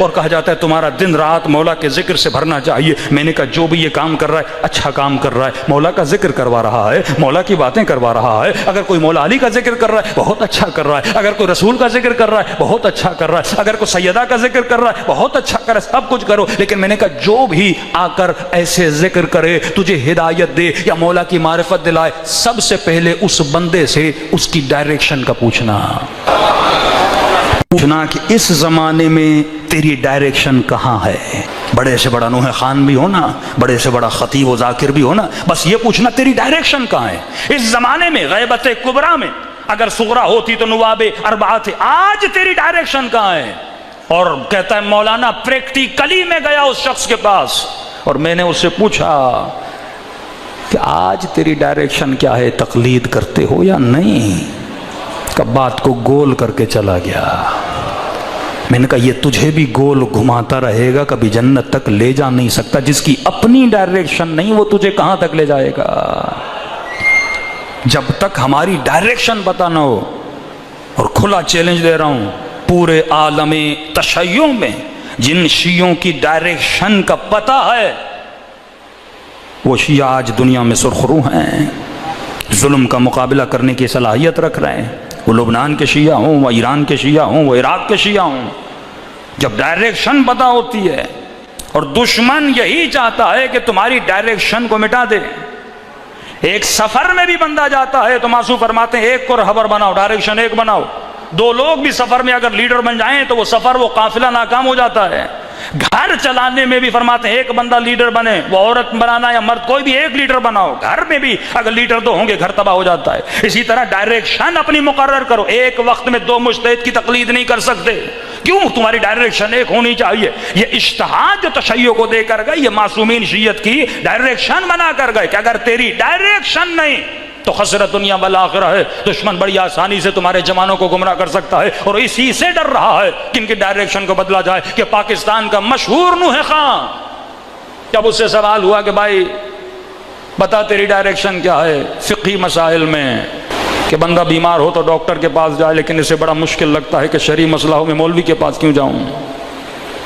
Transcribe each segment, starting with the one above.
اور کہا جاتا ہے تمہارا دن رات مولا کے ذکر سے بھرنا چاہیے. میں نے کہا جو بھی یہ کام کر رہا ہے اچھا کام کر رہا ہے, مولا کا ذکر کروا رہا ہے, مولا کی باتیں کروا رہا ہے. اگر کوئی مولا علی کا ذکر کر رہا ہے بہت اچھا کر رہا ہے, اگر کوئی رسول کا ذکر کر رہا ہے بہت اچھا کر رہا ہے, اگر کوئی سیدہ کا ذکر کر رہا ہے بہت اچھا کر رہا ہے, سب کچھ کرو. لیکن میں نے کہا جو بھی آ کر ایسے ذکر کرے, تجھے ہدایت دے یا مولا کی معرفت دلائے, سب سے پہلے اس بندے سے اس کی ڈائریکشن کا پوچھنا کہ اس زمانے میں تیری ڈائریکشن کہاں ہے. بڑے سے بڑا نوح خان بھی ہونا, بڑے سے بڑا خطیب و ذاکر بھی ہونا, بس یہ پوچھنا تیری ڈائریکشن کہاں ہے. اس زمانے میں غیبت کبریٰ میں اگر صغرا ہوتی تو نواب اربعہ تھے, آج تیری ڈائریکشن کہاں ہے. اور کہتا ہے مولانا پریکٹیکلی میں گیا اس شخص کے پاس اور میں نے اس سے پوچھا کہ آج تیری ڈائریکشن کیا ہے, تقلید کرتے ہو یا نہیں. کہ بات کو گول کر کے چلا گیا. میں نے کہا یہ تجھے بھی گول گھماتا رہے گا, کبھی جنت تک لے جا نہیں سکتا. جس کی اپنی ڈائریکشن نہیں وہ تجھے کہاں تک لے جائے گا. جب تک ہماری ڈائریکشن پتہ نہ ہو, اور کھلا چیلنج دے رہا ہوں پورے عالم تشیع میں جن شیعوں کی ڈائریکشن کا پتہ ہے وہ شیعہ آج دنیا میں سرخرو ہیں, ظلم کا مقابلہ کرنے کی صلاحیت رکھ رہے ہیں. وہ لبنان کے شیعہ ہوں, وہ ایران کے شیعہ ہوں, وہ عراق کے شیعہ ہوں. جب ڈائریکشن پتہ ہوتی ہے, اور دشمن یہی چاہتا ہے کہ تمہاری ڈائریکشن کو مٹا دے. ایک سفر میں بھی بندہ جاتا ہے تو معصوم فرماتے ہیں ایک کو رہبر بناؤ, ڈائریکشن ایک بناؤ. دو لوگ بھی سفر میں اگر لیڈر بن جائیں تو وہ سفر, وہ قافلہ ناکام ہو جاتا ہے. گھر چلانے میں بھی فرماتے ہیں ایک بندہ لیڈر بنے, وہ عورت بنانا یا مرد کوئی بھی ایک لیڈر بناؤ. گھر میں بھی اگر لیڈر دو ہوں گے گھر تباہ ہو جاتا ہے. اسی طرح ڈائریکشن اپنی مقرر کرو. ایک وقت میں دو مجتہد کی تقلید نہیں کر سکتے. کیوں؟ تمہاری ڈائریکشن ایک ہونی چاہیے. یہ اجتہاد جو تشیع کو دے کر گئے, یہ معصومین شیعت کی ڈائریکشن بنا کر گئے کہ اگر تیری ڈائریکشن نہیں تو خسرت دنیا والآخرہ ہے. دشمن بڑی آسانی سے تمہارے جوانوں کو گمراہ کر سکتا ہے, اور اسی سے ڈر رہا ہے کہ ان کی ڈائریکشن کو بدلا جائے. کہ پاکستان کا مشہور نوح خان, جب اس سے سوال ہوا کہ بھائی بتا تیری ڈائریکشن کیا ہے فقہی مسائل میں, کہ بندہ بیمار ہو تو ڈاکٹر کے پاس جائے, لیکن اسے بڑا مشکل لگتا ہے کہ شرعی مسئلہ ہو میں مولوی کے پاس کیوں جاؤں.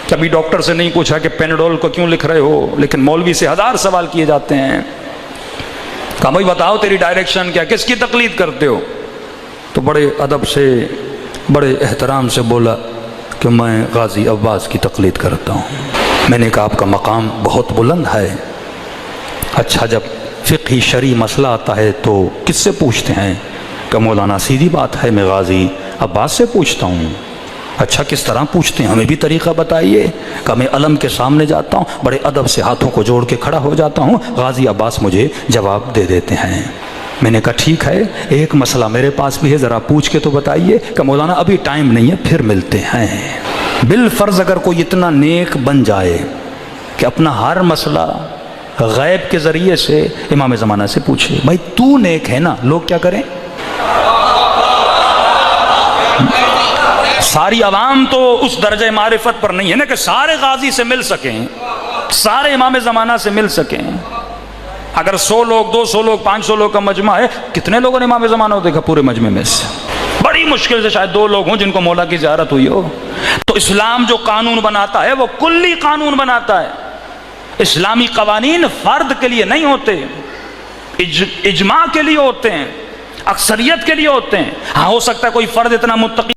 کبھی ڈاکٹر سے نہیں پوچھا کہ پیناڈول کو کیوں لکھ رہے ہو, لیکن مولوی سے ہزار سوال کیے جاتے ہیں. کہا بھائی بتاؤ تیری ڈائریکشن کیا, کس کی تقلید کرتے ہو. تو بڑے ادب سے بڑے احترام سے بولا کہ میں غازی عباس کی تقلید کرتا ہوں. میں نے کہا آپ کا مقام بہت بلند ہے. اچھا جب فقہی شرعی مسئلہ آتا ہے تو کس سے پوچھتے ہیں؟ کہ مولانا سیدھی بات ہے میں غازی عباس سے پوچھتا ہوں. اچھا کس طرح پوچھتے ہیں, ہمیں بھی طریقہ بتائیے. کہ میں علم کے سامنے جاتا ہوں, بڑے ادب سے ہاتھوں کو جوڑ کے کھڑا ہو جاتا ہوں, غازی عباس مجھے جواب دے دیتے ہیں. میں نے کہا ٹھیک ہے, ایک مسئلہ میرے پاس بھی ہے, ذرا پوچھ کے تو بتائیے. کہ مولانا ابھی ٹائم نہیں ہے, پھر ملتے ہیں. بالفرض اگر کوئی اتنا نیک بن جائے کہ اپنا ہر مسئلہ غیب کے ذریعے سے امام زمانہ سے پوچھے, بھائی تو نیک ہے نا, لوگ کیا کریں؟ ساری عوام تو اس درجہ معرفت پر نہیں ہے نا کہ سارے غازی سے مل سکیں, سارے امام زمانہ سے مل سکیں. اگر 100 لوگ 200 لوگ 500 لوگ کا مجمع ہے, کتنے لوگوں نے امام زمانہ کو دیکھا پورے مجمع میں سے؟ بڑی مشکل سے شاید 2 لوگ ہوں جن کو مولا کی زیارت ہوئی ہو. تو اسلام جو قانون بناتا ہے وہ کلی قانون بناتا ہے. اسلامی قوانین فرد کے لیے نہیں ہوتے, اجماع کے لیے ہوتے ہیں, اکثریت کے لیے ہوتے ہیں. ہاں ہو سکتا ہے کوئی فرد اتنا متقی